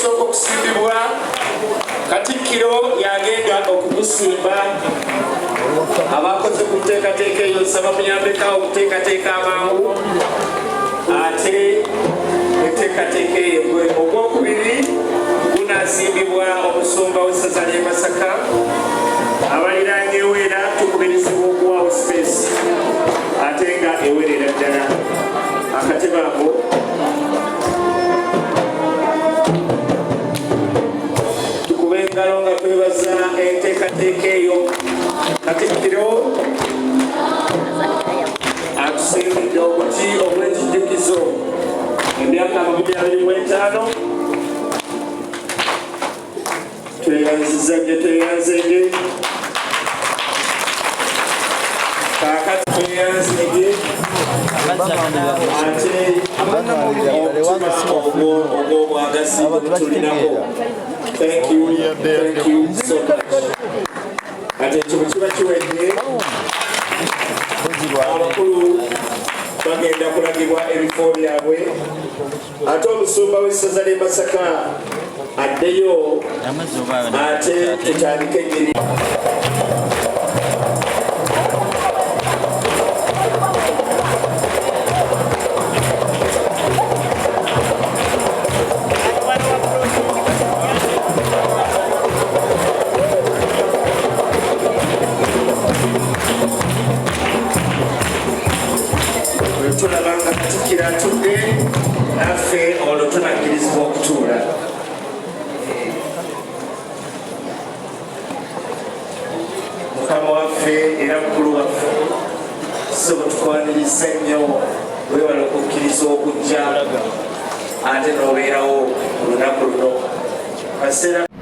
okusooka okusimbibwa katikiro yagenda okugusimba abakoze ku nteekateeka eyo nsaba muyambeko okuteekateeka amangu ate enteekateeka eyo ogwokubiri gunaasimbibwa omusumba w'essaza ly'e Masaka abaliraanye Ewera tukubirizibwa okuwaawo space ate nga ewerera ddala akatebe ako tukube engalo nga twebaza enteekateeka eyo Katikiro atusimbidde obuti obw'ekijjukizo emyaka 25 tweyanziza gye tweyanzege kaakati tweyanzege ate ogw'obwagazi tulinako. Thank you so much. Ate ekyo bwe kiba kiwedde abakulu bagenda kulagibwa ebifo byabwe ate omusumba w'essaza ly'e Masaka addeyo ate tutandike ennyiri. Tulabanga Katikiro atudde naffe olwo tunakkirizibwa okutuula. Mukama waffe era mukulu waffe ssebo tukwaniriza nnyo weewala okukkiriza okujja ate n'obeerawo ku lunaku luno kaseera